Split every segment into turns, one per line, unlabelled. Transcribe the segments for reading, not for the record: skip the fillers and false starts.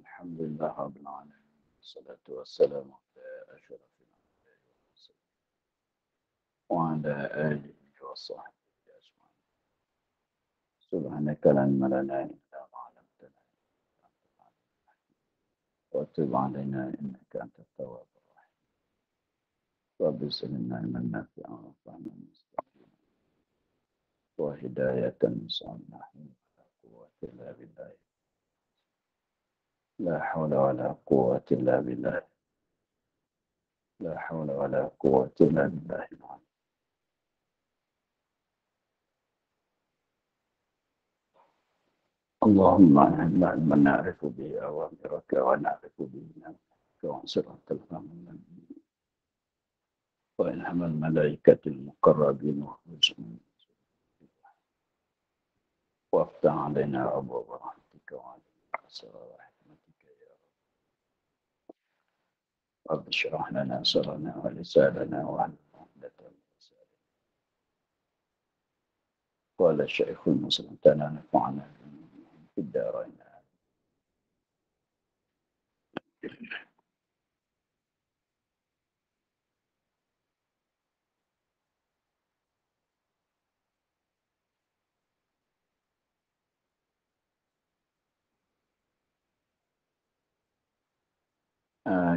Alhamdulillah Rabbil Alamin. Salatu wassalamu ala asyrafil anbiya'i wal mursalin wa ala alihi wa sahbihi ajma'in. Subhanaka la ilma lana illa ma 'allamtana innaka antal alimul hakim. Wa tub 'alaina innaka antat tawwabur rahim. Rabbi zidna ilman nafi'an wanfa'na bistaghfirina wa hidayatan salihin. La quwwata illa billah. La haula wa la quwwata illa billah. La haula wa la quwwata illa billah. اللهم علمنا علما نعرف به أوامرك ونعرف به نهيك وانصرنا الفهم وإلهام الملائكة المقربين واخرجنا وافتح علينا أبواب رحمتك وعلينا أسرار رحمتك يا رب. رب اشرح لنا صدرنا ولساننا واحلل عقدة من لساننا. قال الشيخ المسلم تعالى نفعنا في الدارين.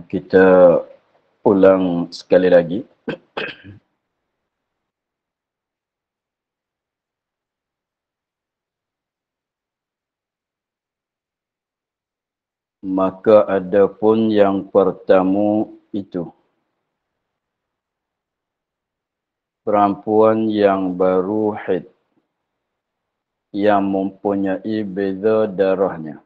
Kita ulang sekali lagi. Maka adapun yang pertama itu perempuan yang baru haid yang mempunyai beza darahnya.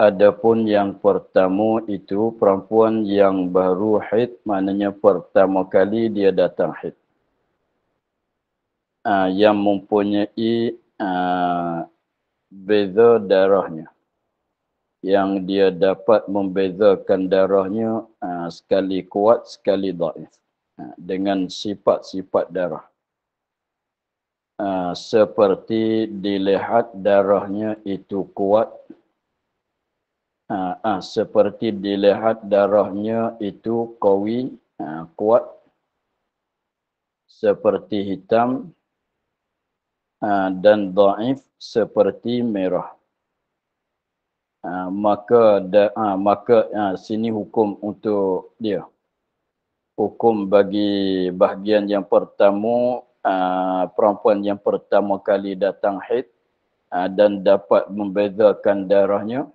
Adapun yang pertama itu perempuan yang baru haid, maknanya pertama kali dia datang haid. Yang mempunyai beza darahnya. Yang dia dapat membezakan darahnya sekali kuat, sekali dhaif. Dengan sifat-sifat darah. Seperti dilihat darahnya itu kuat. Seperti dilihat darahnya itu qawi, kuat. Seperti hitam. Dan dhaif seperti merah. Maka sini hukum untuk dia. Hukum bagi bahagian yang pertama, perempuan yang pertama kali datang haid dan dapat membezakan darahnya,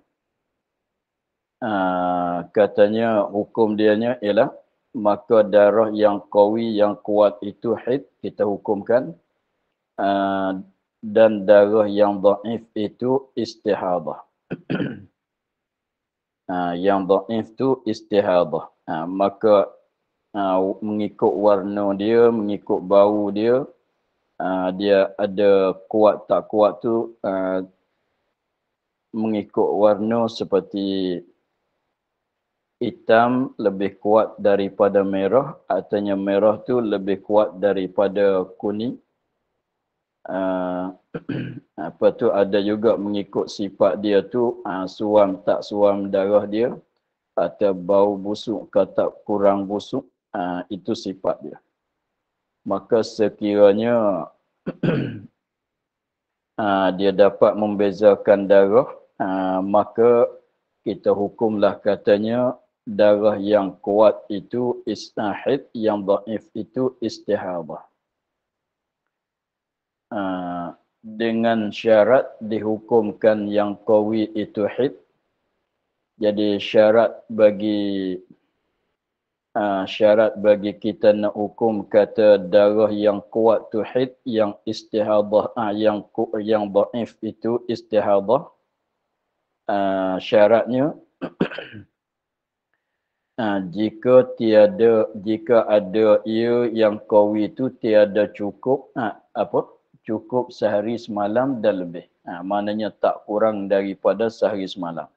katanya hukum dianya ialah maka darah yang qawi, yang kuat itu haid, kita hukumkan. Dan darah yang dhaif itu istihadah. Yang dhaif itu istihadah. Maka mengikut warna dia, mengikut bau dia, dia ada kuat tak kuat tu mengikut warna, seperti hitam lebih kuat daripada merah, artinya merah tu lebih kuat daripada kuning. Apa tu ada juga mengikut sifat dia tu, suam tak suam darah dia, atau bau busuk ke tak kurang busuk, itu sifat dia. Maka sekiranya dia dapat membezakan darah, maka kita hukumlah katanya darah yang kuat itu haid, yang dhaif itu istihadah. Dengan syarat dihukumkan yang qawi itu haid. Jadi syarat bagi kita nak hukum kata darah yang kuat tu haid, yang istihadah, yang dhaif itu istihadah, syaratnya jika ada ia yang qawi itu tiada cukup, cukup sehari semalam dan lebih. Maknanya tak kurang daripada sehari semalam.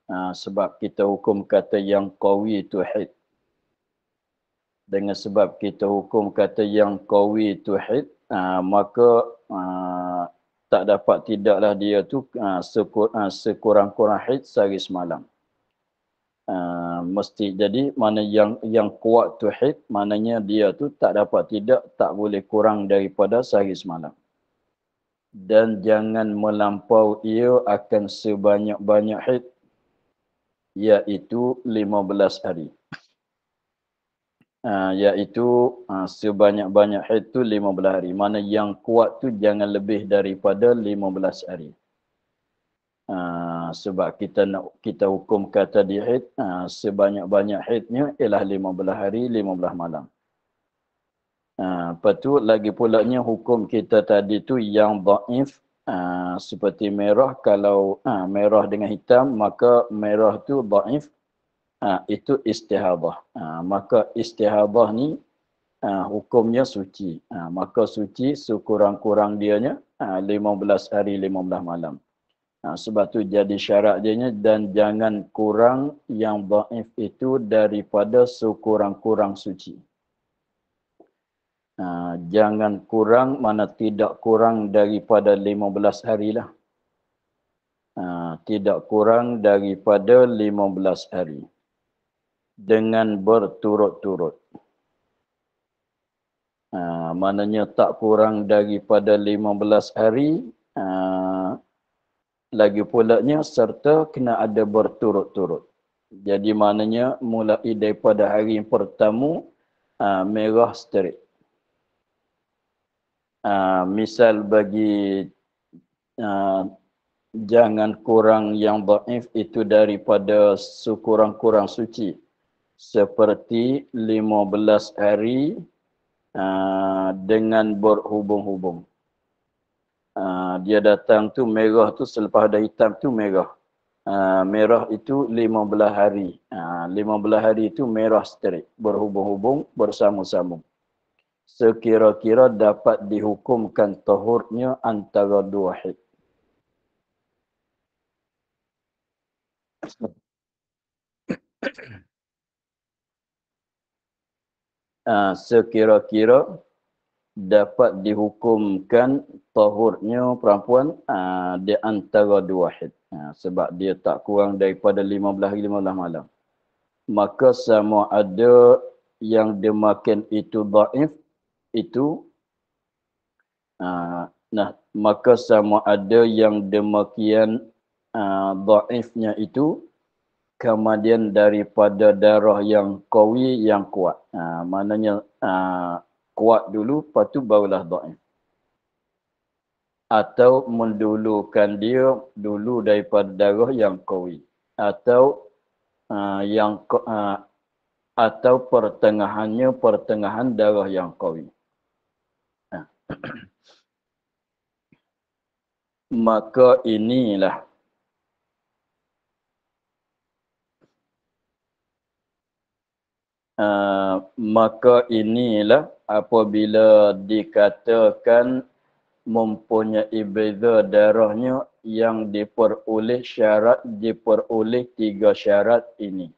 Sebab kita hukum kata yang qawi itu haid. Dengan sebab kita hukum kata yang qawi tu haid, maka tak dapat tidaklah dia tu sekurang-kurang haid sehari semalam. Mesti jadi mana yang kuat tu haid, maknanya dia tu tak dapat tidak, tak boleh kurang daripada sehari semalam. Dan jangan melampau ia akan sebanyak-banyak haid, iaitu 15 hari. Iaitu sebanyak-banyak haid tu 15 hari. Mana yang kuat tu jangan lebih daripada 15 hari. Sebab kita hukum kata di haid, sebanyak-banyak haidnya ialah 15 hari, 15 malam. Lepas tu lagi pulanya hukum kita tadi tu yang dhaif, seperti merah. Kalau merah dengan hitam, maka merah tu dhaif, itu istihadah. Maka istihadah ni hukumnya suci. Maka suci sekurang-kurang dianya 15 hari 15 malam. Sebab tu jadi syarat dianya, dan jangan kurang yang dhaif itu daripada sekurang-kurang suci. Jangan kurang, mana tidak kurang daripada 15 hari lah. Tidak kurang daripada 15 hari. Dengan berturut-turut. Maknanya tak kurang daripada 15 hari, lagi pulanya serta kena ada berturut-turut. Jadi maknanya mulai daripada hari pertama, merah straight. Misal bagi jangan kurang yang dhaif itu daripada sekurang-kurang suci. Seperti 15 hari dengan berhubung-hubung. Dia datang tu merah tu, selepas ada hitam tu merah. Merah itu 15 hari. 15 hari itu merah straight, berhubung-hubung, bersama-sama. Sekira-kira dapat dihukumkan tahurnya antara dua haid. Sekira-kira dapat dihukumkan tahurnya perempuan di antara dua haid. Sebab dia tak kurang daripada 15 hari 15 malam. Maka sama ada yang demikian itu dhaif, itu maka sama ada yang demikian dhaifnya itu kemudian daripada darah yang qawi, yang kuat. Maknanya kuat dulu, lepas tu barulah dhaif. Atau mendulukan dia dulu daripada darah yang qawi. Atau atau pertengahan darah yang qawi. Maka inilah apabila dikatakan mempunyai beza darahnya yang diperoleh 3 syarat ini.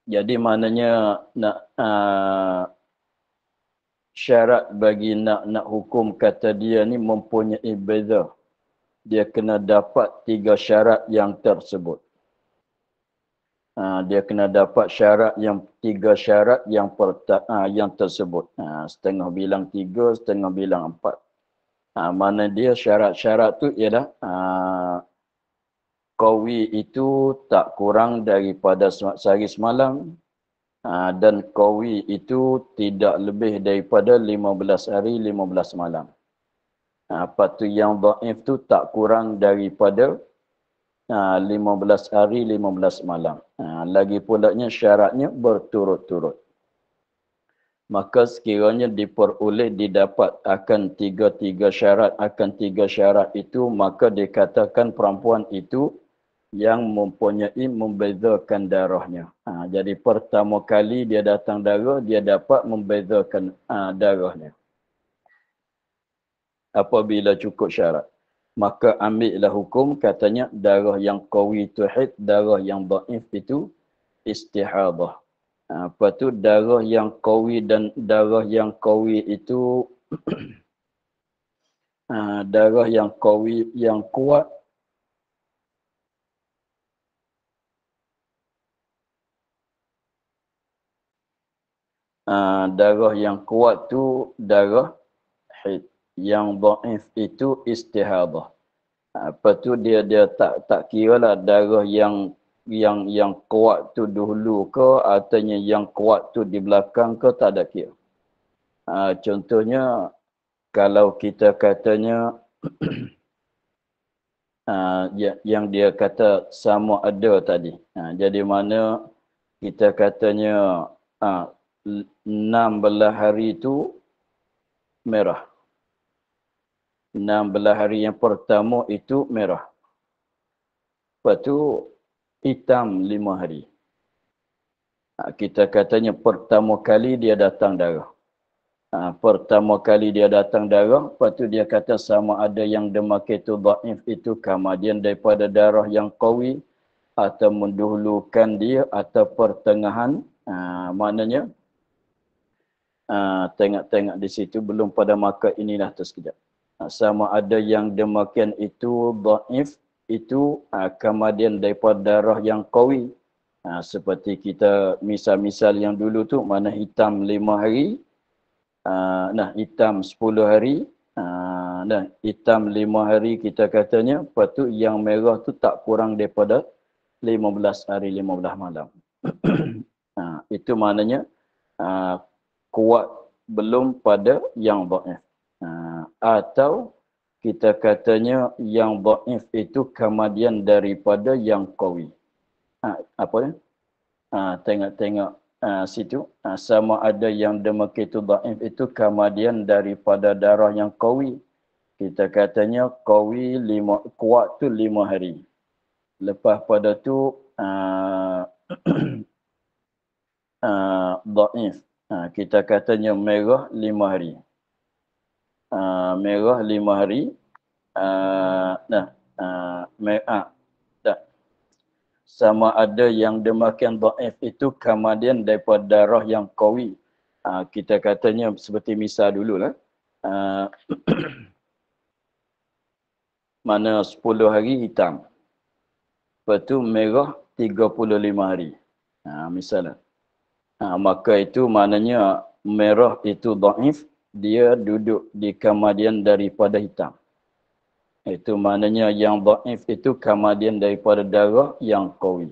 Jadi maknanya syarat bagi nak hukum kata dia ni mempunyai beza. Dia kena dapat 3 syarat yang tersebut. Dia kena dapat tiga syarat yang tersebut. Setengah bilang 3, setengah bilang 4. Mana dia syarat-syarat tu ialah qawi itu tak kurang daripada sehari semalam, dan qawi itu tidak lebih daripada 15 hari 15 malam. Lepas tu yang dhaif tu tak kurang daripada 15 hari 15 malam. Lagi pulanya syaratnya berturut-turut. Maka sekiranya didapat akan tiga syarat itu, maka dikatakan perempuan itu yang membezakan darahnya. Jadi pertama kali dia datang darah, dia dapat membezakan darahnya. Apabila cukup syarat, maka ambillah hukum, katanya darah yang qawi itu haid, darah yang dhaif itu istihadah. Apa tu darah yang qawi dan darah yang qawi itu darah yang qawi yang kuat darah yang kuat tu darah haid, yang dhaif itu istihadah. Apa tu dia tak kira lah darah yang kuat tu dahulu ke ataunya yang kuat tu di belakang ke, tak ada kira. Contohnya kalau kita katanya yang dia kata sama ada tadi. Jadi mana kita katanya 16 hari itu merah. 16 hari yang pertama itu merah. Lepas tu hitam 5 hari. Kita katanya pertama kali dia datang darah. Pertama kali dia datang darah, lepas tu dia kata sama ada yang demak itu dhaif itu kemudian daripada darah yang qawi atau mendahulukan dia atau pertengahan. Maknanya tengok-tengok di situ belum pada maka inilah tu sekejap. Sama ada yang demikian itu dhaif itu kemudian daripada darah yang qawi. Seperti kita misal-misal yang dulu tu mana hitam 5 hari, hitam 10 hari, hitam 5 hari kita katanya, lepas tu yang merah tu tak kurang daripada 15 hari 15 malam. Itu maknanya kuat belum pada yang dhaif. Atau kita katanya yang dhaif itu kemudian daripada yang qawi. Apa ni? Tengok-tengok situ. Sama ada yang demikian itu dhaif itu kemudian daripada darah yang qawi. Kita katanya qawi kuat tu 5 hari. Lepas pada tu dhaif. Kita katanya merah 5 hari. Merah 5 hari. Sama ada yang demikian dhaif itu kemudian daripada darah yang qawi. Kita katanya seperti misal dululah. Mana 10 hari hitam. Lepas tu merah 35 hari. Misalnya. Maka itu maknanya merah itu dhaif, dia duduk di kemudian daripada hitam. Itu maknanya yang dhaif itu kemudian daripada darah yang qawi.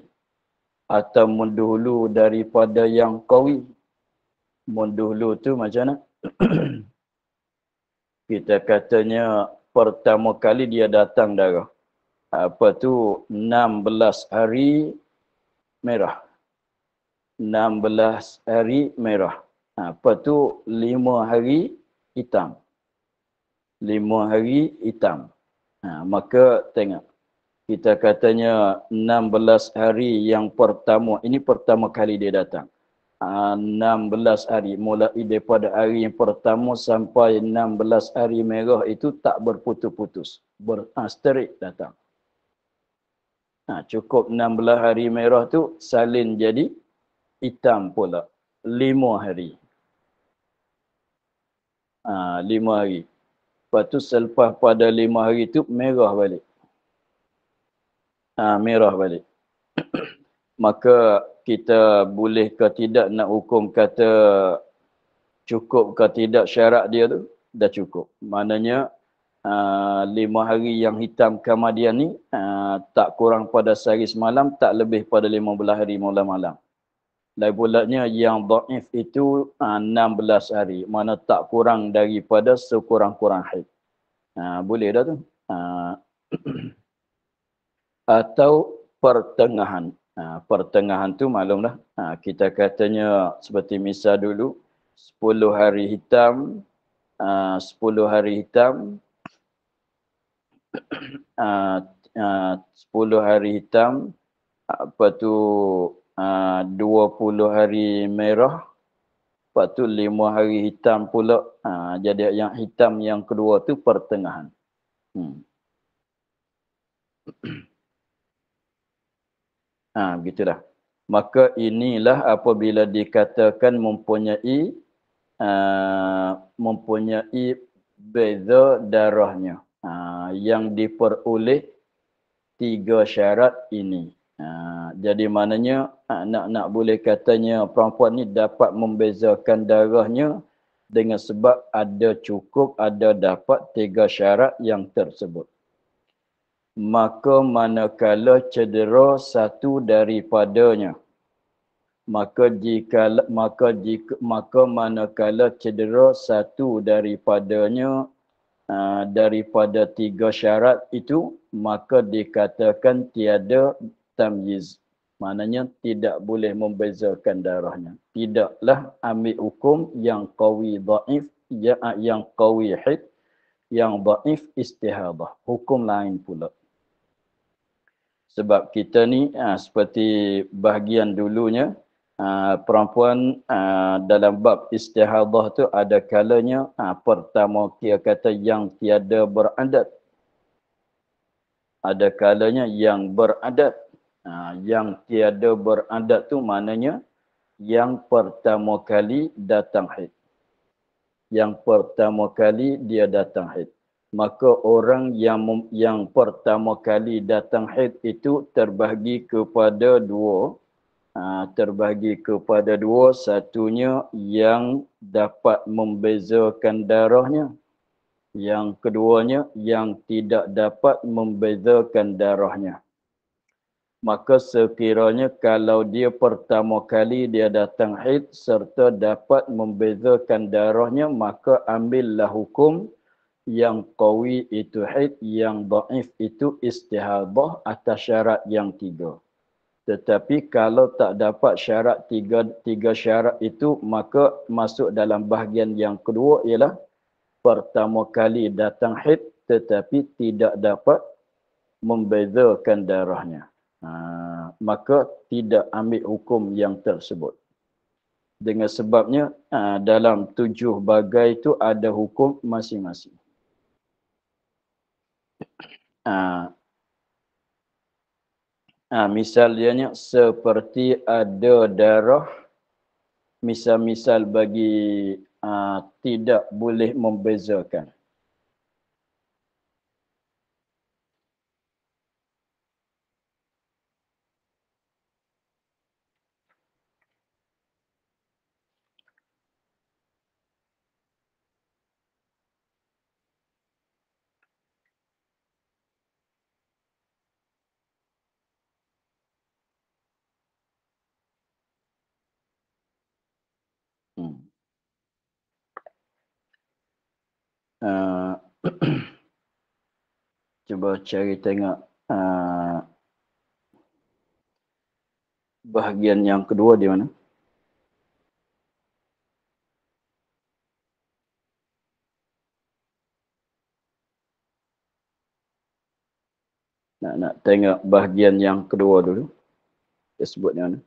Atau mendahulu daripada yang qawi. Mendahulu tu macam mana? Kita katanya pertama kali dia datang darah. Apa tu 16 hari merah. 16 hari merah. Apa tu 5 hari hitam. 5 hari hitam. Maka tengok. Kita katanya 16 hari yang pertama. Ini pertama kali dia datang. 16 hari. Mulai daripada hari yang pertama sampai 16 hari merah itu tak berputus-putus. Straight datang. Cukup 16 hari merah tu salin jadi hitam pula. 5 hari. 5 hari. Lepas tu selepas pada 5 hari tu merah balik. Merah balik. Maka kita boleh ke tidak nak hukum kata cukup ke tidak syarat dia tu? Dah cukup. Maknanya 5 hari yang hitam kemudian ni tak kurang pada sehari semalam, tak lebih pada 15 hari malam-malam. Lagi pulaknya yang dhaif itu 16 hari. Mana tak kurang daripada sekurang-kurang haid. Boleh dah tu. Atau pertengahan. Pertengahan tu maklum dah. Kita katanya seperti misal dulu. 10 hari hitam. 10 hari hitam. 10 hari hitam. Apa tu 20 hari merah. Lepas tu 5 hari hitam pula. Jadi yang hitam yang kedua tu pertengahan. Begitulah. Maka inilah apabila dikatakan mempunyai beza darahnya. Yang diperoleh 3 syarat ini. Jadi maknanya nak boleh katanya perempuan ni dapat membezakan darahnya dengan sebab ada cukup, ada dapat 3 syarat yang tersebut. Maka manakala cedera satu daripadanya, maka manakala cedera satu daripadanya daripada 3 syarat itu, maka dikatakan tiada tamyiz. Maknanya tidak boleh membezakan darahnya. Tidaklah ambil hukum yang qawi dhaif, yang qawi hid, yang dhaif istihadah. Hukum lain pula. Sebab kita ni seperti bahagian dulunya, perempuan dalam bab istihadah tu ada kalanya pertama dia kata yang tiada beradat. Ada kalanya yang beradat. Yang tiada beradat tu maknanya yang pertama kali datang haid. Yang pertama kali dia datang haid. Maka orang yang pertama kali datang haid itu terbahagi kepada dua. Satunya yang dapat membezakan darahnya. Yang keduanya yang tidak dapat membezakan darahnya. Maka sekiranya kalau dia pertama kali dia datang haid serta dapat membezakan darahnya, maka ambillah hukum yang qawi itu haid, yang dhaif itu istihadah atas syarat yang 3. Tetapi kalau tak dapat syarat tiga syarat itu, maka masuk dalam bahagian yang kedua ialah pertama kali datang haid tetapi tidak dapat membezakan darahnya. Maka tidak ambil hukum yang tersebut. Dengan sebabnya dalam 7 bagai itu ada hukum masing-masing. Misalnya seperti ada darah, misal bagi tidak boleh membezakan. Cuba cari tengok bahagian yang kedua di mana? Nak tengok bahagian yang kedua dulu. Dia sebut di mana?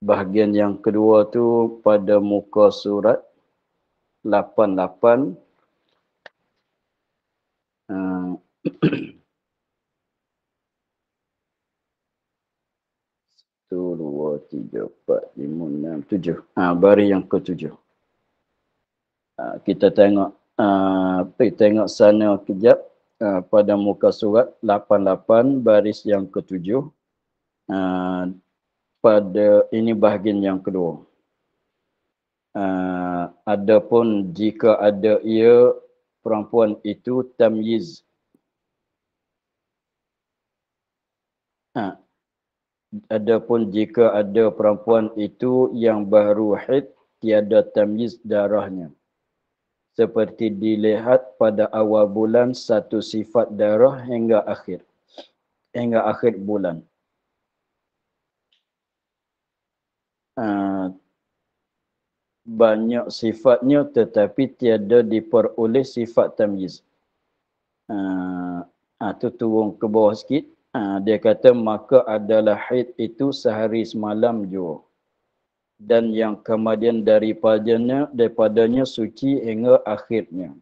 Bahagian yang kedua tu pada muka surat 88. 1, 2, 3, 4, 5, 6, 7. Baris yang ke-7. Kita tengok sana kejap. Pada muka surat 88 baris yang ke-7. Pada ini bahagian yang kedua. Adapun jika ada ia perempuan itu tamyiz. Adapun jika ada perempuan itu yang baru haid tiada tamyiz darahnya. Seperti dilihat pada awal bulan satu sifat darah hingga akhir bulan. Banyak sifatnya tetapi tiada diperoleh sifat tamyiz. Tu turun ke bawah sikit. Dia kata maka adalah haid itu sehari semalam jua. Dan yang kemudian daripadanya suci hingga akhirnya.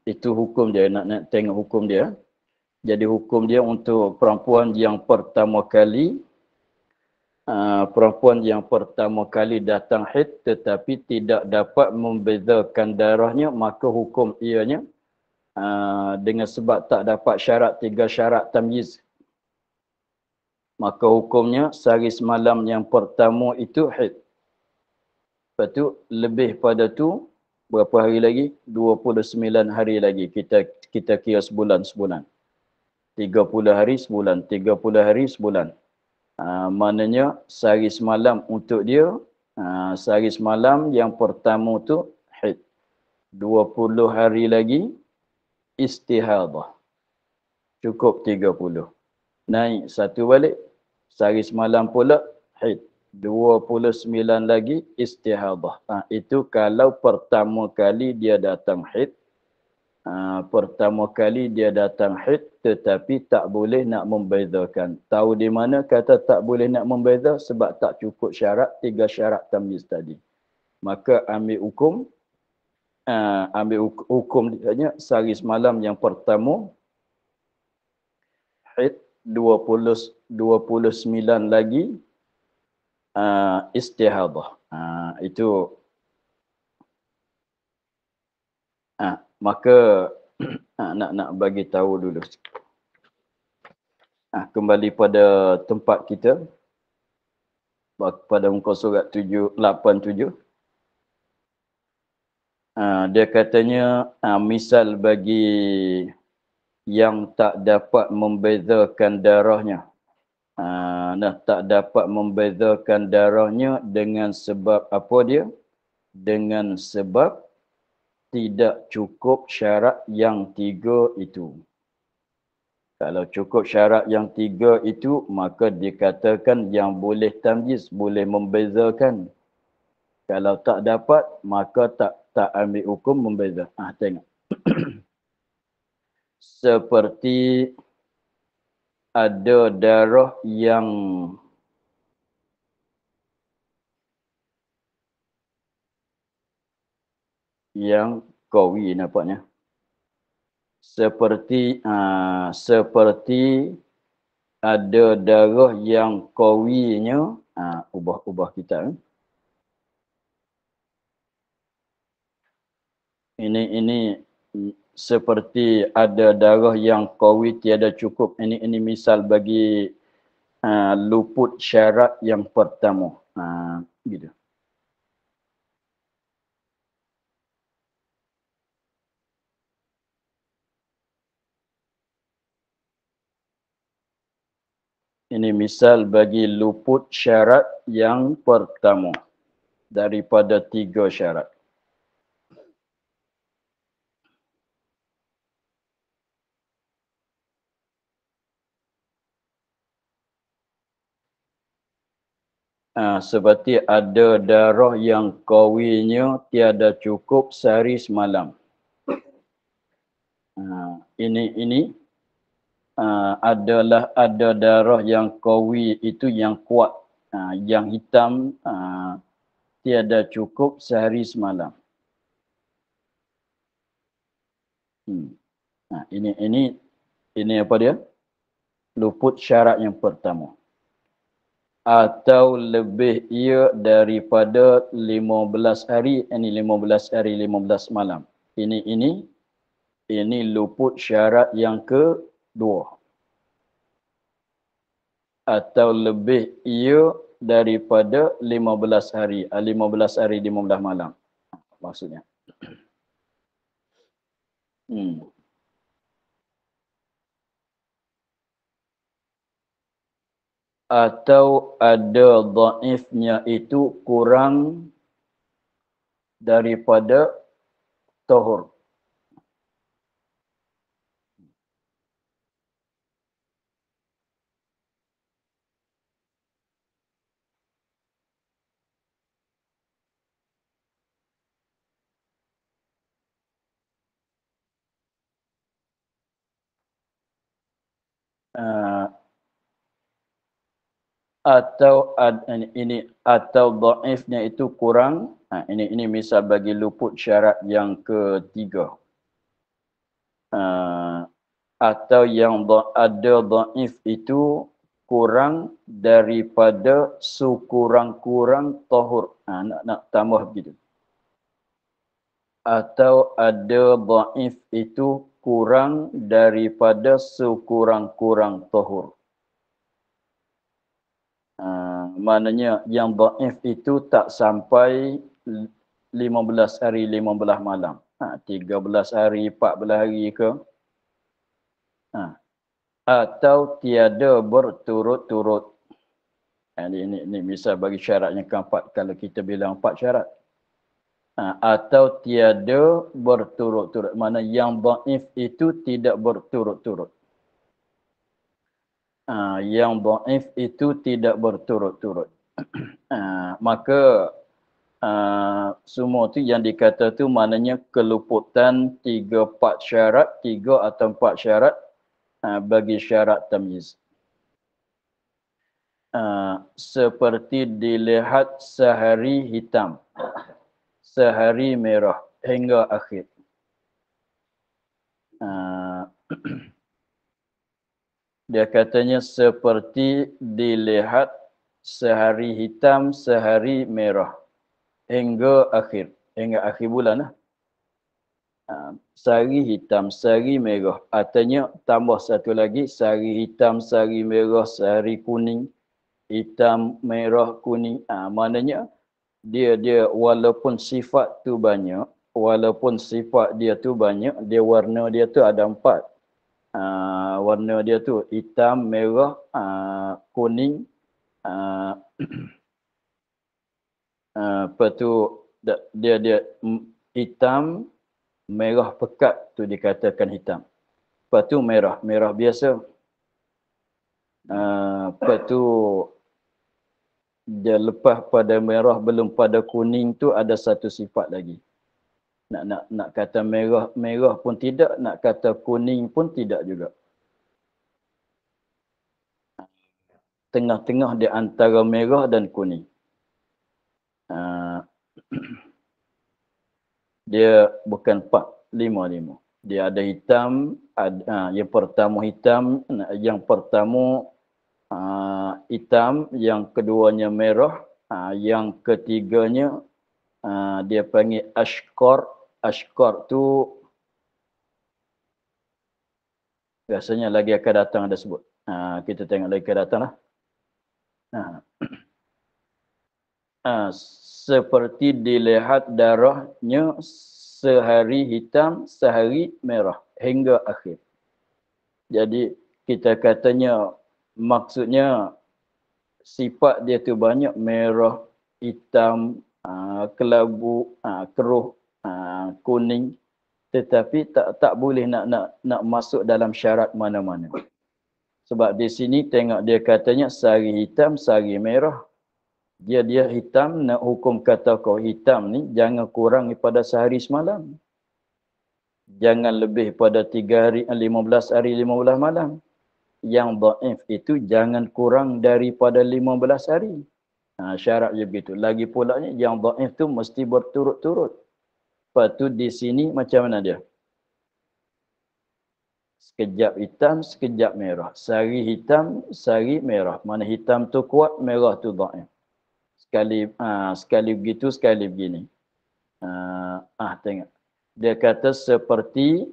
Itu hukum dia. Nak tengok hukum dia. Jadi hukum dia untuk perempuan yang pertama kali datang haid tetapi tidak dapat membezakan darahnya, maka hukum ianya dengan sebab tak dapat syarat 3 syarat tamyiz, maka hukumnya sehari semalam yang pertama itu haid. Lepas tu lebih pada tu berapa hari lagi? 29 hari lagi. Kita kira sebulan. 30 hari sebulan. 30 hari sebulan. Maknanya sehari semalam untuk dia, sehari semalam yang pertama tu haid. 20 hari lagi istihadah. Cukup 30. Naik satu balik. Sehari semalam pula haid. 29 lagi istihadah. Itu kalau pertama kali dia datang haid. Tetapi tak boleh nak membezakan. Tahu di mana kata tak boleh nak membeza? Sebab tak cukup syarat, 3 syarat tamyiz tadi. Maka ambil hukum dia sehari semalam yang pertama haid, 29 lagi istihadah. Itu maka nak bagi tahu dulu. Kembali pada tempat kita pada muka surat 87. Dia katanya misal bagi yang tak dapat membezakan darahnya. Tak dapat membezakan darahnya dengan sebab apa dia? Dengan sebab tidak cukup syarat yang 3 itu. Kalau cukup syarat yang 3 itu, maka dikatakan yang boleh tamyiz, boleh membezakan. Kalau tak dapat, maka tak ambil hukum membeza. Tengok. Seperti ada darah yang qawi nampaknya. Seperti ada darah yang qawinya, ubah kita. Ini seperti ada darah yang qawi tiada cukup. Ini misal bagi luput syarat yang pertama. Gitu. Ini misal bagi luput syarat yang pertama daripada 3 syarat. Seperti ada darah yang qawinya tiada cukup sehari semalam. Ini ada darah yang qawi itu yang kuat, yang hitam, tiada cukup sehari semalam. Ini apa dia? Luput syarat yang pertama. Atau lebih ia daripada 15 hari, ini 15 hari 15 malam. Ini luput syarat yang kedua. Atau lebih ia daripada 15 hari, 15 hari 15 malam. Maksudnya. atau ada dhaifnya itu kurang daripada tahur. Uh, atau ini atau dhaifnya itu kurang, ini misal bagi luput syarat yang ketiga. Atau yang ada dhaif itu kurang daripada sekurang-kurang tahur. Nak tambah begitu. Atau ada dhaif itu kurang daripada sekurang-kurang tahur. Maknanya yang dhaif itu tak sampai 15 hari 15 malam. 13 hari 14 hari ke. Atau tiada berturut-turut. Ini misal bagi syaratnya keempat. Kalau kita bilang 4 syarat. Atau tiada berturut-turut. Mana yang dhaif itu tidak berturut-turut. Yang dhaif itu tidak berturut-turut. Maka semua tu yang dikata tu maknanya keluputan 3-4 syarat, 3 atau 4 syarat bagi syarat tamyiz. Seperti dilihat sehari hitam, sehari merah hingga akhir. Dia katanya seperti dilihat sehari hitam, sehari merah hingga akhir bulan. Sehari hitam, sehari merah. Artinya tambah satu lagi, sehari hitam, sehari merah, sehari kuning, hitam, merah, kuning. Maknanya dia walaupun sifat tu banyak, dia warna dia tu ada 4. Warna dia tu hitam, merah, kuning, apa tu dia hitam, merah pekat tu dikatakan hitam. Lepas tu merah biasa. Lepas tu dia lepas pada merah belum pada kuning tu ada satu sifat lagi. Nak kata merah pun tidak, nak kata kuning pun tidak juga. Tengah-tengah di antara merah dan kuning. Dia bukan 4, 5. Dia ada hitam, yang pertama hitam, yang pertama hitam, yang keduanya merah, yang ketiganya dia panggil ashkar. Ashkar tu biasanya lagi akan datang ada sebut. Kita tengok lagi akan datang lah. Seperti dilihat darahnya sehari hitam, sehari merah hingga akhir. Jadi kita katanya maksudnya sifat dia tu banyak, merah, hitam, kelabu, keruh, kuning, tetapi tak boleh nak masuk dalam syarat mana-mana. Sebab di sini tengok dia katanya sehari hitam, sehari merah. Dia hitam, nak hukum kata kau hitam ni jangan kurang daripada sehari semalam. Jangan lebih pada 3 hari, 15 hari, 15 malam. Yang dhaif itu jangan kurang daripada 15 hari. Syarat dia begitu. Lagi pula yang dhaif tu mesti berturut-turut. Lepas tu di sini macam mana dia? Sekejap hitam, sekejap merah. Sehari hitam, sehari merah. Mana hitam tu kuat, merah tu dhaif. Sekali begitu, sekali begini. Tengok. Dia kata seperti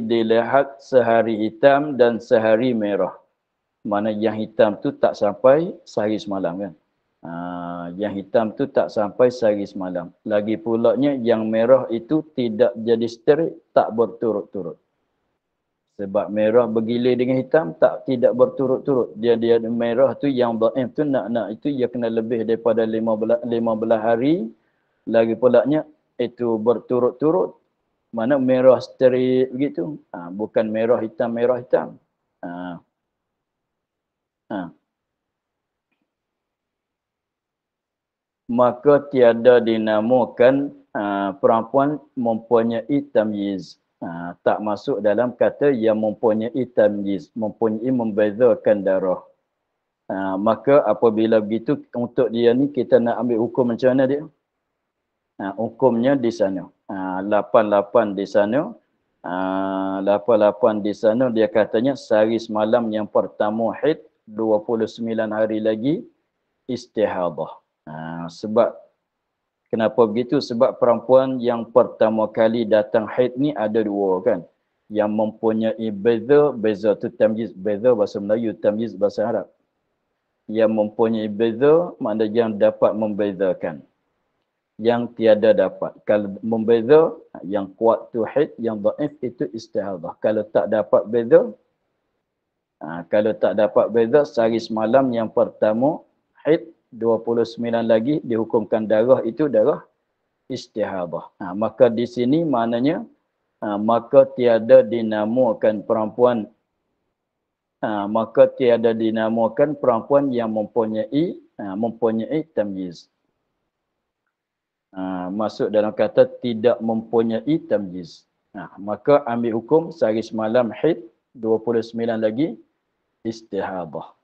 dilihat sehari hitam dan sehari merah. Mana yang hitam tu tak sampai sehari semalam kan. Yang hitam tu tak sampai sehari semalam. Lagi pulaknya yang merah itu tidak jadi sterik, tak berturut-turut. Sebab merah bergilir dengan hitam tidak berturut-turut. Dia merah tu yang dhaif tu nak itu dia kena lebih daripada 15 hari. Lagi pulaknya itu berturut-turut. Mana merah straight begitu. Bukan merah hitam. Ha, ha. Maka tiada dinamakan perempuan mempunyai tamyiz. Tak masuk dalam kata yang mempunyai tamyiz, mempunyai membezakan darah. Maka apabila begitu, untuk dia ni kita nak ambil hukum macam mana dia? Hukumnya di sana. 88 di sana. 88 di sana dia katanya sehari semalam yang pertama haid, 29 hari lagi istihadah. Sebab kenapa begitu? Sebab perempuan yang pertama kali datang haid ni ada dua kan. Yang mempunyai beza tu tamyiz, beza bahasa Melayu, tamyiz bahasa Arab. Yang mempunyai beza maknanya yang dapat membezakan. Yang tiada dapat. Kalau membeza, yang kuat tu haid, yang dhaif itu istihadah. Kalau tak dapat beza, sehari semalam yang pertama haid, 29 lagi dihukumkan darah itu darah istihadah. Maka di sini maknanya maka tiada dinamakan perempuan yang mempunyai tamyiz. Masuk dalam kata tidak mempunyai tamyiz. Maka ambil hukum sehari semalam haid, 29 lagi istihadah.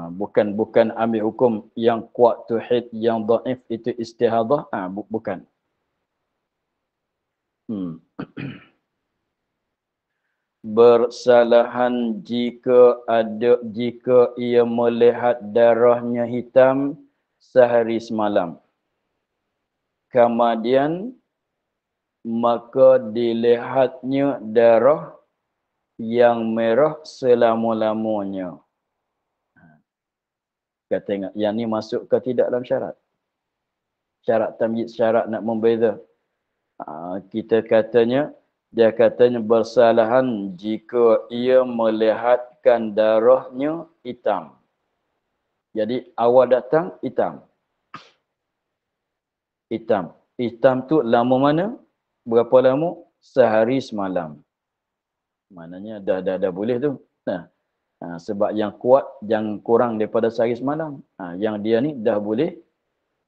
Bukan ambil hukum yang kuat tu haid, yang dhaif itu istihadah. Bukan. Bersalahan jika ia melihat darahnya hitam sehari semalam. Kemudian maka dilihatnya darah yang merah selama-lamanya. Kita tengok, yang ni masuk ke tidak dalam syarat? Syarat tamyiz, syarat nak membeza. Kita katanya, dia katanya bersalahan jika ia melihatkan darahnya hitam. Jadi awal datang hitam. Hitam tu lama mana? Berapa lama? Sehari semalam. Maknanya dah boleh tu. Sebab yang kuat jangan kurang daripada sehari semalam. Yang dia ni dah boleh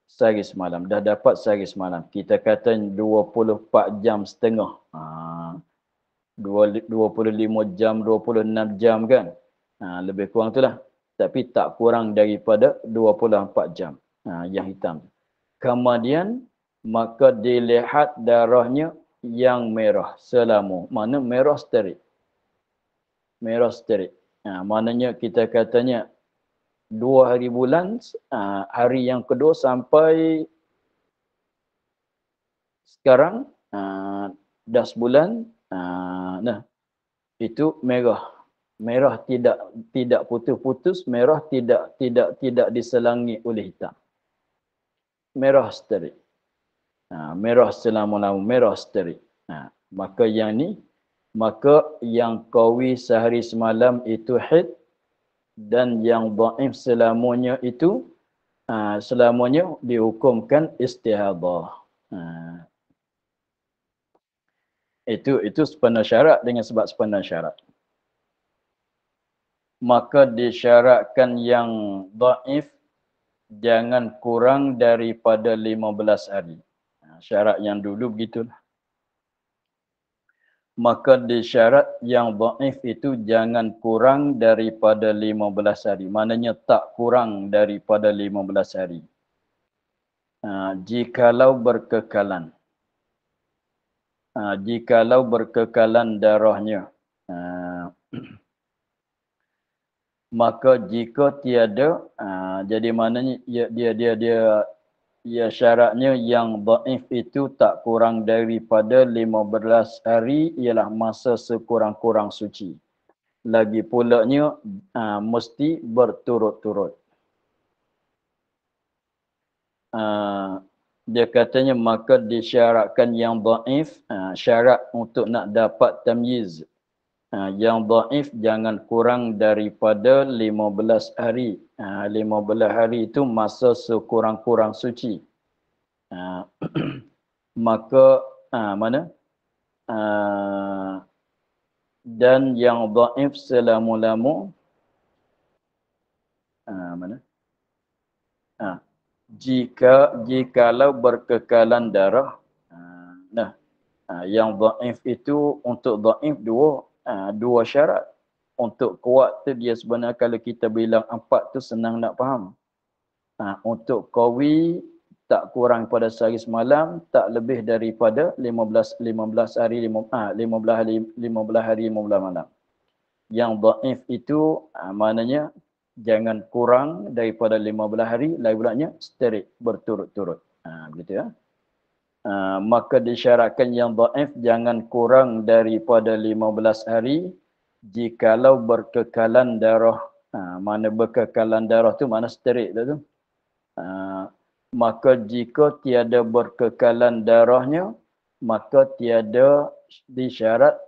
sehari semalam. Dah dapat sehari semalam. Kita kata 24 jam setengah. 25 jam, 26 jam kan. Lebih kurang tu lah. Tapi tak kurang daripada 24 jam. Yang hitam. Kemudian maka dilihat darahnya yang merah selama. Mana merah sterik. Merah sterik. Maknanya kita katanya 2 hari bulan, hari yang kedua sampai sekarang, dah sebulan, itu merah. Merah tidak putus-putus, merah tidak diselangi oleh hitam. Merah sterik. Merah selama-lama, merah sterik. Maka yang qawi sehari semalam itu haid, dan yang dhaif selamanya itu selamanya dihukumkan istihadah. Itu sepenuh syarat dengan sebab sepenuh syarat. Maka disyaratkan yang dhaif jangan kurang daripada 15 hari. Syarat yang dulu begitulah. Maka disyarat yang dhaif itu jangan kurang daripada 15 hari. Maknanya tak kurang daripada 15 hari. Jikalau berkekalan darahnya. Maka jika tiada, jadi maknanya syaratnya yang dhaif itu tak kurang daripada 15 hari ialah masa sekurang-kurang suci. Lagi pulanya mesti berturut-turut. Dia katanya maka disyaratkan yang dhaif, syarat untuk nak dapat tamyiz.
Yang dhaif jangan kurang daripada 15 hari. 15 hari itu masa sekurang-kurang suci. Maka mana? Dan yang dhaif selama-lama mana? Jikalau berkekalan darah. Yang dhaif itu untuk dhaif dua syarat. Untuk kuat tu dia sebenarnya kalau kita bilang 4 tu senang nak faham. Untuk qawi tak kurang pada sehari semalam, tak lebih daripada 15 hari 15 hari 15 malam. Yang dhaif itu maknanya jangan kurang daripada 15 hari, lain pulanya straight berturut-turut. Begitu ya. Maka disyaratkan yang dhaif jangan kurang daripada 15 hari jikalau berkekalan darah. Mana berkekalan darah tu mana straight tu. Maka jika tiada berkekalan darahnya, maka tiada disyarat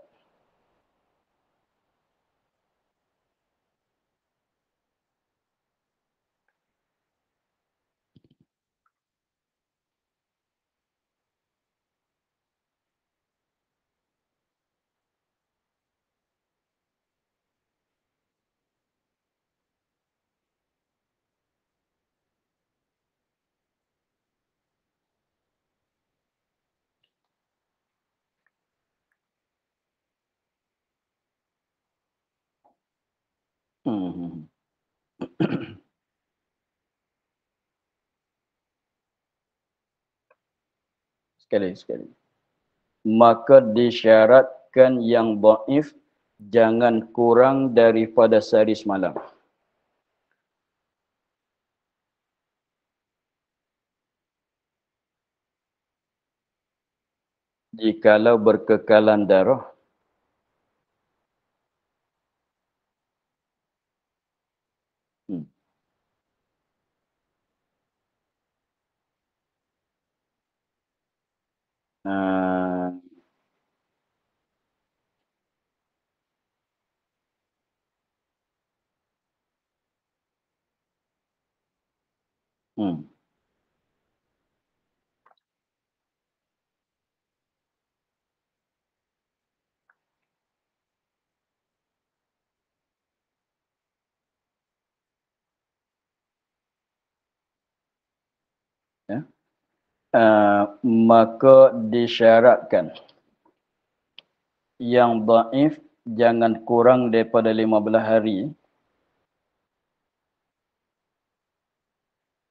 sekali. Maka disyaratkan yang dhaif jangan kurang daripada sehari semalam. Jikalau berkekalan darah, maka disyaratkan yang dhaif jangan kurang daripada 15 hari.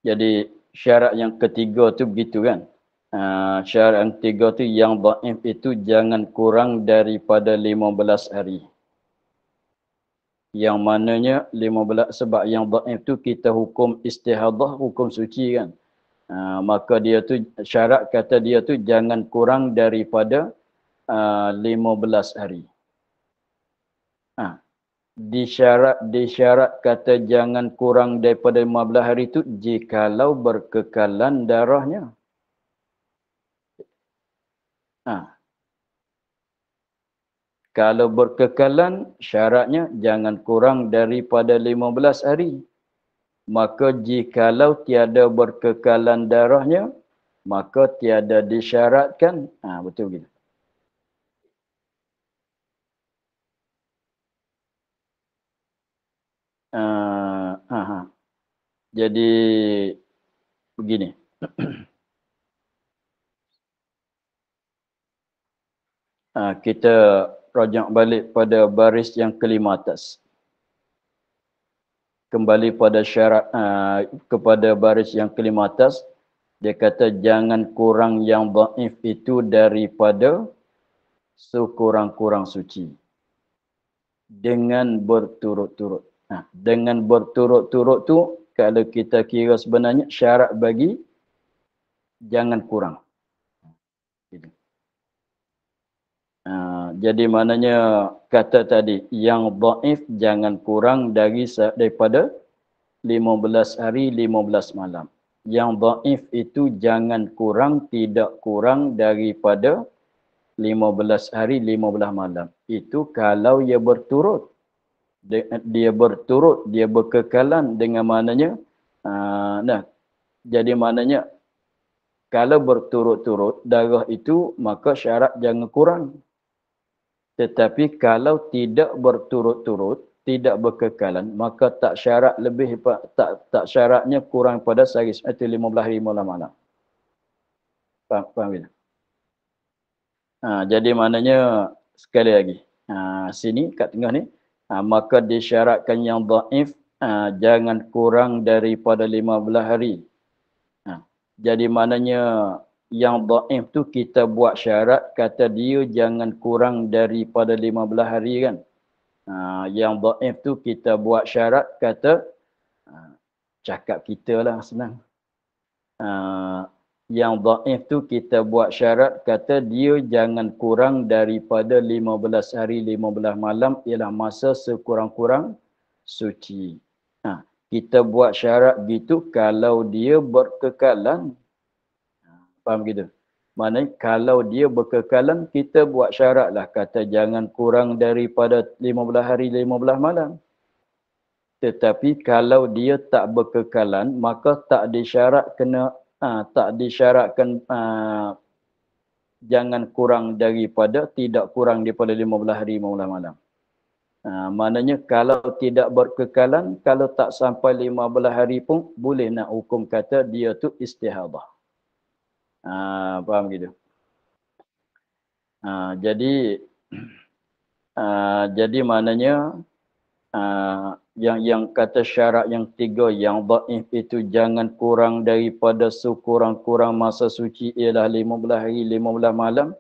Jadi syarat yang ketiga tu begitu kan. Syarat yang ketiga tu yang dhaif itu jangan kurang daripada 15 hari. Yang mananya 15 sebab yang dhaif tu kita hukum istihadah, hukum suci kan. Maka dia tu syarat kata dia tu jangan kurang daripada 15 hari. Disyarat kata jangan kurang daripada 15 hari itu jikalau berkekalan darahnya. Kalau berkekalan syaratnya jangan kurang daripada 15 hari. Maka jikalau tiada berkekalan darahnya, maka tiada disyaratkan. Betul begitu. Jadi begini. Kita rajak balik pada baris yang kelima atas. Kembali pada syarat kepada baris yang kelima atas, dia kata jangan kurang yang dhaif itu daripada sekurang-kurang suci dengan berturut-turut. Dengan berturut-turut tu kalau kita kira sebenarnya syarat bagi jangan kurang. Jadi maknanya kata tadi yang dhaif jangan kurang daripada 15 hari 15 malam. Yang dhaif itu jangan kurang, tidak kurang daripada 15 hari 15 malam. itu kalau ia berturut. Dia berturut, dia berkekalan dengan maknanya. Jadi maknanya kalau berturut-turut darah itu, maka syarat jangan kurang. Tetapi kalau tidak berturut-turut, tidak berkekalan, maka tak syarat lebih, tak syaratnya kurang pada sehari, itu 15 hari 15 malam. Faham tak? Jadi maknanya sekali lagi. Sini kat tengah ni, maka disyaratkan yang dhaif jangan kurang daripada 15 hari. Jadi maknanya yang dhaif tu kita buat syarat kata dia jangan kurang daripada 15 hari kan. Yang dhaif tu kita buat syarat kata cakap kita lah senang. Yang dhaif tu kita buat syarat kata dia jangan kurang daripada 15 hari 15 malam ialah masa sekurang-kurang suci. Kita buat syarat gitu kalau dia berkekalan. Faham gitu? Maknanya kalau dia berkekalan kita buat syarat lah kata jangan kurang daripada 15 hari 15 malam. Tetapi kalau dia tak berkekalan maka tak disyarat kena tak disyaratkan jangan kurang daripada, tidak kurang daripada 15 hari 15 malam. Maknanya kalau tidak berkekalan, kalau tak sampai 15 hari pun boleh nak hukum kata dia tu istihadah. Faham gitu? Jadi maknanya yang kata syarat yang tiga yang dhaif itu jangan kurang daripada sekurang-kurang masa suci ialah 15 hari 15 malam.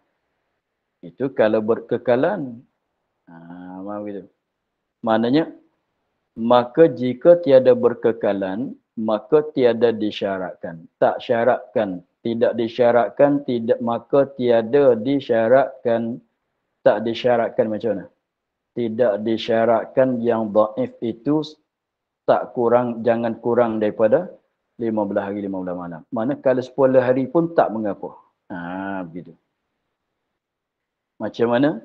Itu kalau berkekalan. Faham gitu? Maknanya maka jika tiada berkekalan maka tiada disyaratkan. Tak syaratkan, tidak disyaratkan, tidak maka tiada disyaratkan. Tak disyaratkan macam mana? Tidak disyaratkan yang dhaif itu tak kurang, jangan kurang daripada 15 hari 15 malam. Mana kalau 10 hari pun tak mengapa. Begitu. Macam mana?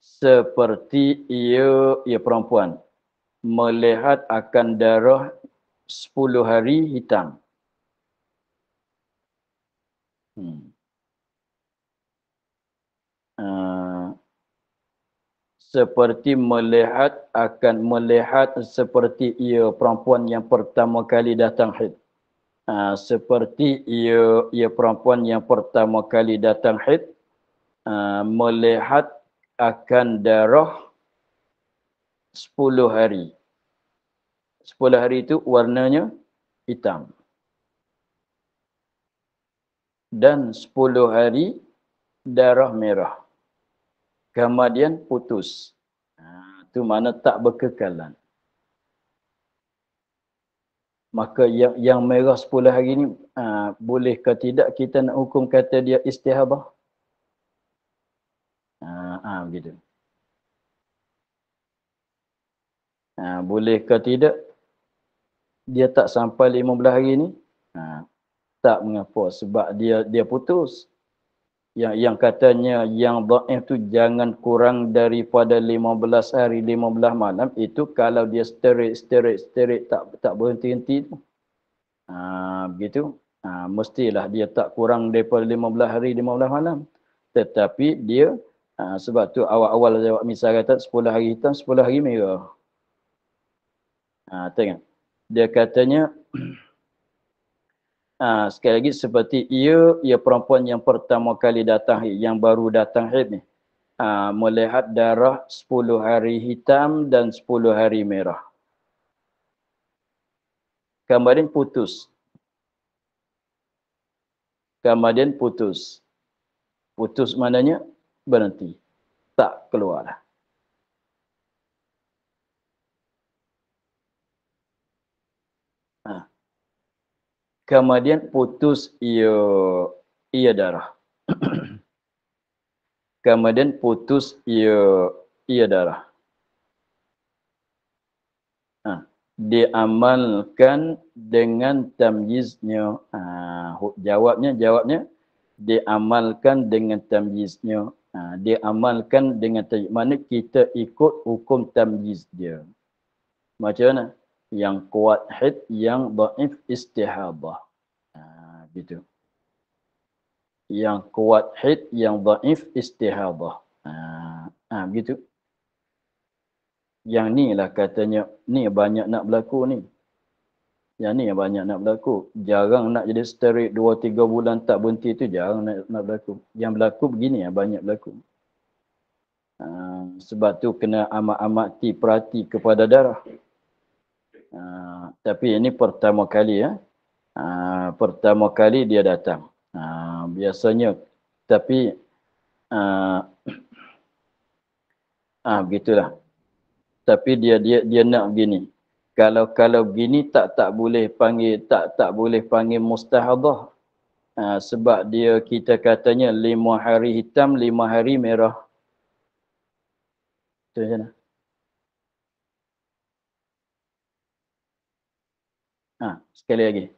Seperti ia perempuan melihat akan darah 10 hari hitam. Seperti melihat seperti ia perempuan yang pertama kali datang haid. Seperti ia perempuan yang pertama kali datang haid melihat akan darah 10 hari. 10 hari itu warnanya hitam. Dan 10 hari darah merah. Kemudian putus. Itu mana tak berkekalan. Maka yang merah 10 hari ni boleh ke tidak kita nak hukum kata dia istihadah? Begitu. Boleh ke tidak dia tak sampai 15 hari ni? Tak mengapa sebab dia putus. Yang katanya yang dhaif tu jangan kurang daripada 15 hari 15 malam itu kalau dia straight tak berhenti-henti tu. Begitu. Mestilah dia tak kurang daripada 15 hari 15 malam. Tetapi dia sebab tu awal-awal jawab misal kata 10 hari hitam 10 hari merah. Tengok. Dia katanya sekali lagi seperti ia perempuan yang pertama kali datang haid, yang baru datang haid ni. Melihat darah 10 hari hitam dan 10 hari merah. Kemudian putus. Putus maknanya berhenti. Tak keluar lah. Kemudian putus ia darah. Kemudian putus ia darah. Diamalkan dengan tamyiznya. Jawabnya diamalkan dengan tamyiznya. Dia amalkan dengan tamyiz. Mana kita ikut hukum tamyiz dia. Macam mana? Yang kuat haid, yang dhaif istihadah. Gitu. Yang kuat haid, yang dhaif istihadah. Begitu. Yang ni lah katanya, ni banyak nak berlaku ni. Yang ni yang banyak nak berlaku. Jarang nak jadi steroid 2-3 bulan tak berhenti tu jarang nak berlaku. Yang berlaku begini yang banyak berlaku. Sebab tu kena amat-amati perhati kepada darah. Tapi ini pertama kali ya. Pertama kali dia datang. Biasanya tapi begitulah. Tapi dia nak begini. Kalau begini tak boleh panggil tak boleh panggil mustahadah. Sebab dia kita katanya 5 hari hitam, 5 hari merah. Tu macam mana? Sekali lagi.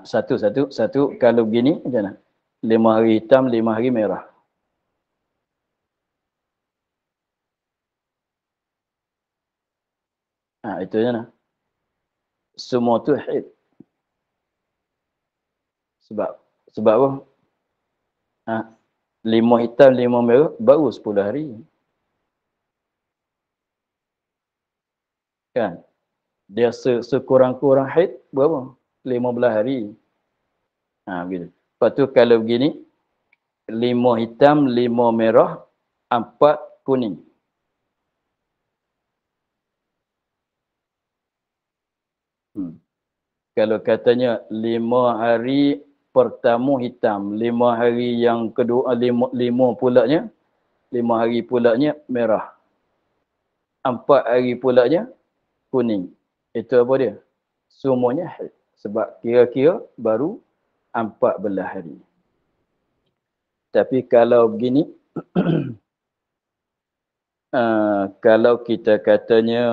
Satu kalau begini macam mana? 5 hari hitam, 5 hari merah. Itu macam mana? Semua tu haid. Sebab apa? 5 hitam, 5 merah baru 10 hari. Kan? Dia sekurang-kurang haid berapa? 15 hari. Begitu. Lepas tu kalau begini, 5 hitam, 5 merah, 4 kuning. Kalau katanya 5 hari pertama hitam, 5 hari yang kedua, 5 pulaknya, 5 hari pulaknya merah. 4 hari pulaknya kuning. Itu apa dia? Semuanya haid. Sebab kira-kira baru 14 hari. Tapi kalau begini, kalau kita katanya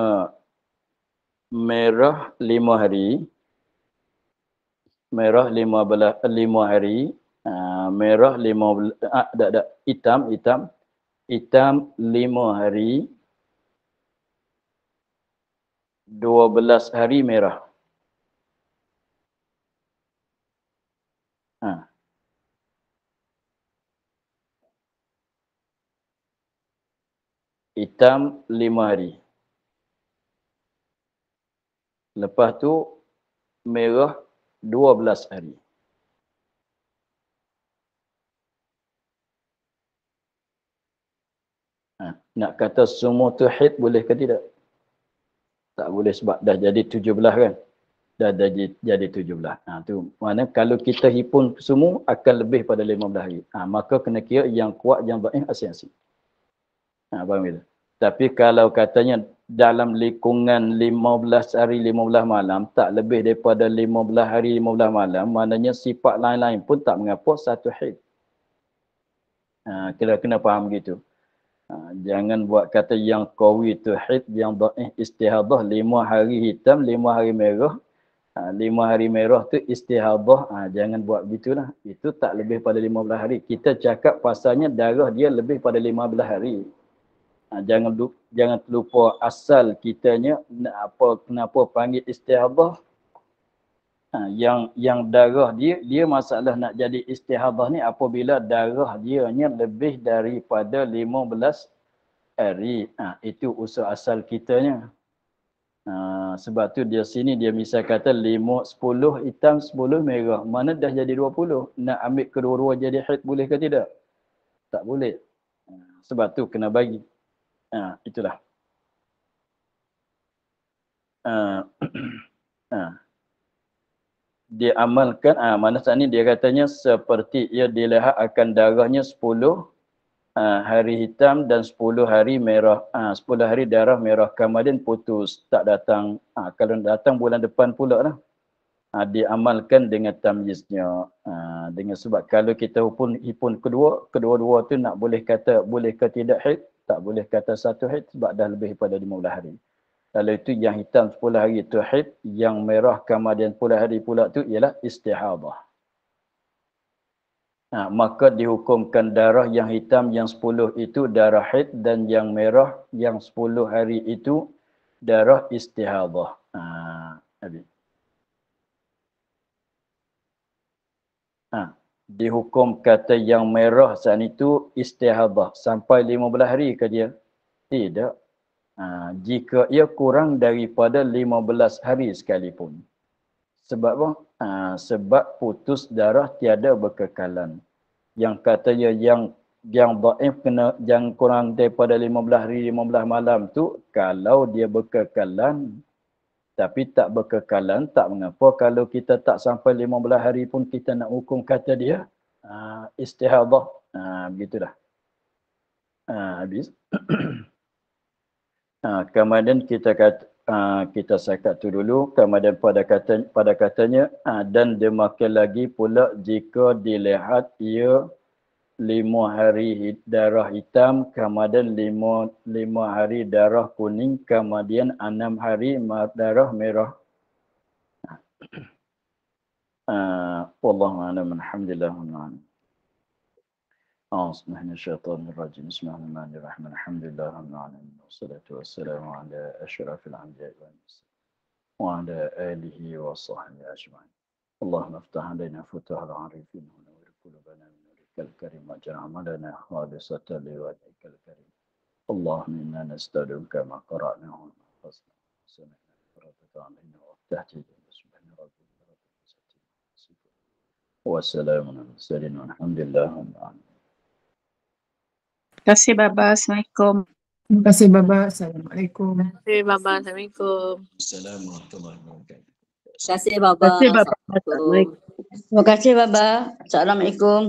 merah 5 hari, merah 5 hari, merah 15, hitam 5 hari, 12 hari merah. Hitam 5 hari. Lepas tu merah 12 hari. Nak kata semua tu haid boleh ke tidak? Tak boleh sebab dah jadi 17 kan? Dah jadi 17. Tu mana kalau kita hipun semua akan lebih pada 15 hari. Maka kena kira yang kuat, yang dhaif asing-asing. Faham itu? Tapi kalau katanya dalam lingkungan 15 hari 15 malam, tak lebih daripada 15 hari 15 malam, maknanya sifat lain-lain pun tak mengapa satu haid. Kena faham gitu. Jangan buat kata yang qawi tu haid, yang dhaif istihadah, 5 hari hitam, 5 hari merah. 5 hari merah tu istihadah. Jangan buat begitulah. Itu tak lebih pada 15 hari. Kita cakap pasalnya darah dia lebih pada 15 hari. Jangan terlupa asal kitanya kenapa panggil istihadah. Yang darah dia masalah nak jadi istihadah ni apabila darah dia lebih daripada 15 hari. Itu usul asal kitanya. Sebab tu dia sini dia misal kata 10 hitam 10 merah. Mana dah jadi 20. Nak ambil kedua-dua jadi haid boleh ke tidak? Tak boleh. Sebab tu kena bagi. Itulah. Dia amalkan, mana saat ni dia katanya seperti ia dilihat akan darahnya 10 hari hitam dan 10 hari merah. 10 hari darah merah. Kemudian putus. Tak datang. Kalau datang bulan depan pula lah. Diamalkan dengan tamyiznya. Dengan sebab kalau kita hipun kedua-dua tu nak boleh kata boleh ke tidak haid, tak boleh kata satu haid sebab dah lebih pada 15 hari. Kalau itu yang hitam 10 hari itu haid, yang merah kemudian 10 hari pula tu ialah istihadah. maka dihukumkan darah yang hitam yang 10 itu darah haid, dan yang merah yang 10 hari itu darah istihadah. Habis. Dihukum kata yang merah saat itu istihadah sampai 15 hari ke dia? Tidak. Jika ia kurang daripada 15 hari sekalipun. Sebab apa? Sebab putus darah tiada berkekalan. Yang katanya yang dhaif kena yang kurang daripada 15 hari 15 malam tu, kalau dia berkekalan tapi tak berkekalan, tak mengapa. Kalau kita tak sampai 15 hari pun kita nak hukum kata dia istihadah. Begitulah. Habis. Kemudian kita kata, kita cakap tu dulu. Kemudian pada katanya, dan demikian lagi pula jika dilihat ia 5 hari darah hitam, kemudian 5 hari darah kuning, kemudian 6 hari darah merah. Wallahu a'lam. Alhamdulillah. Bismillahirrahmanirrahim. Bismillahirrahmanirrahim. Alhamdulillah rabbil alamin. Wassalatu wassalamu ala asyrafil anbiya'i wal mursalin wa ala alihi wa sahbihi ajma'in. Allahumma iftah alaina futuhal arifin wa nawwir qulubana min nurikal karim waj'al amalana khalisatan liwajhikal karim. Allahumma inna nas'aluka ma qara'nahu wa hafazna wa sami'na faradaka alaina wa tahtid. Subhana rabbika rabbil izzati amma yasifun. Wassalamun ala mursalin walhamdulillahi rabbil alamin.
Terima kasih Baba. Assalamualaikum.
Terima kasih Baba. Assalamualaikum.
Terima kasih Baba. Assalamualaikum.
Assalamualaikum warahmatullahi wabarakatuh.
Terima kasih Baba.
Terima kasih Baba.
Assalamualaikum. Terima kasih Baba. Assalamualaikum.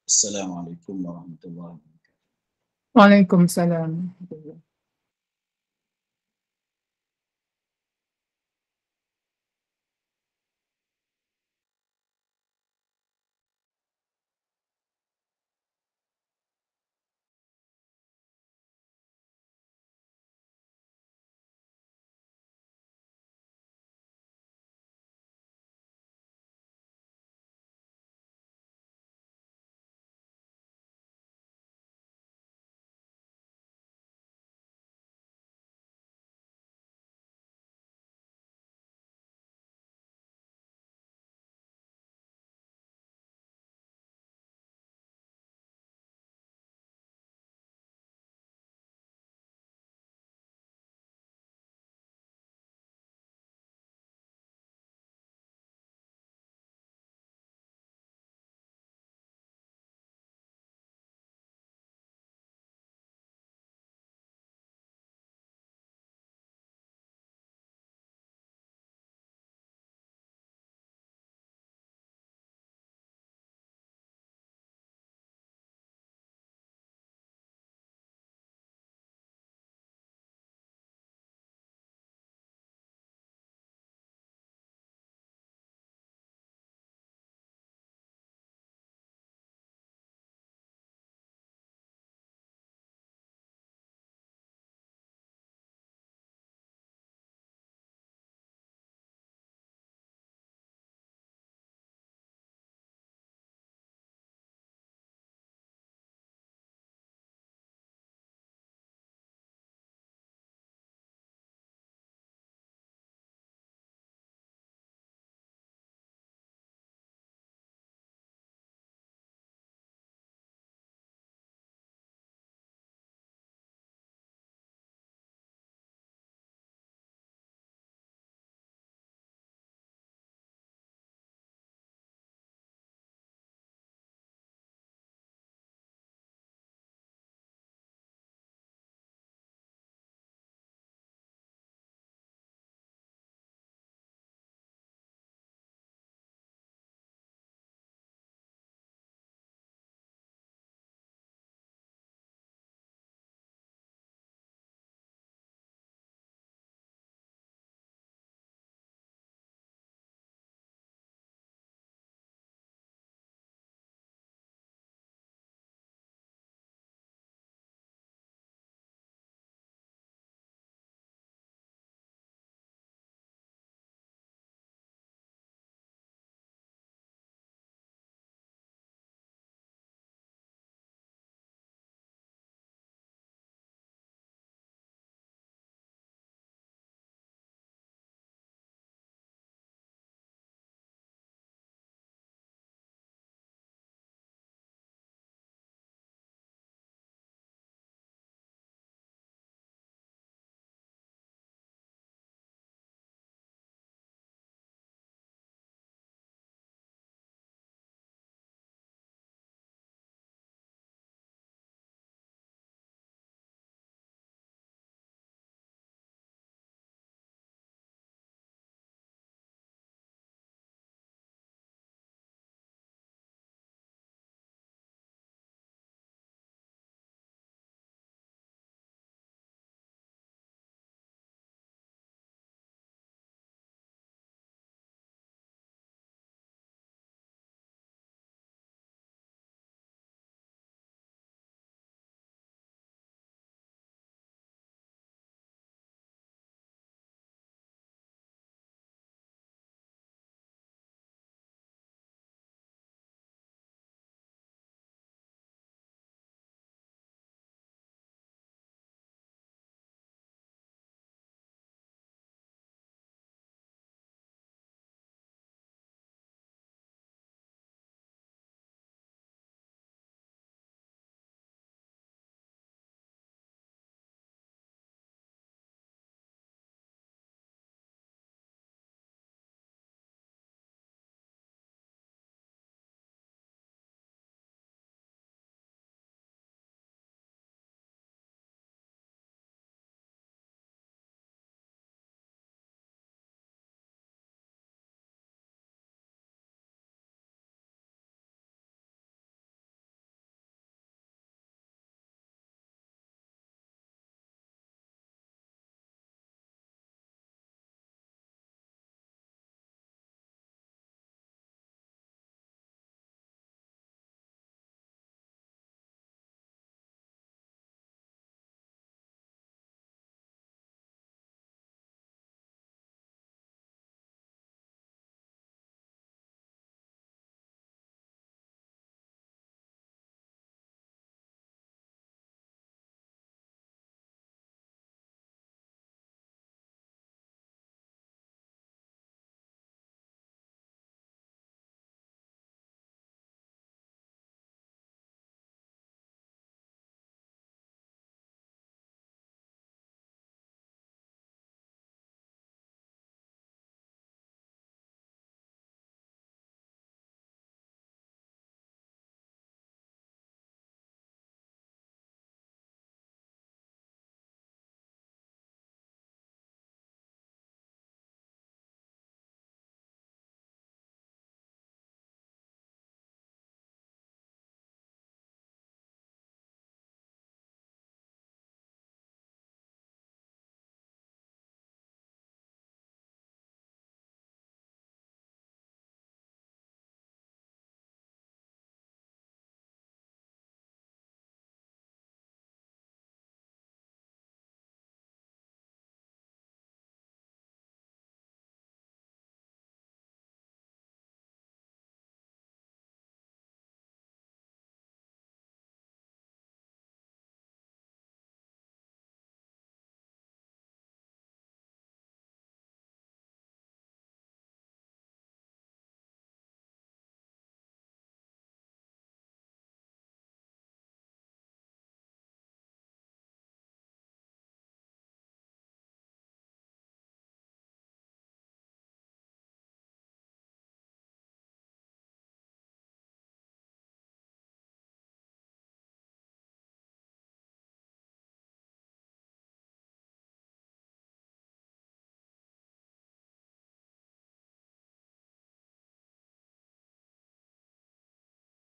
Assalamualaikum warahmatullahi wabarakatuh.
Waalaikumsalam.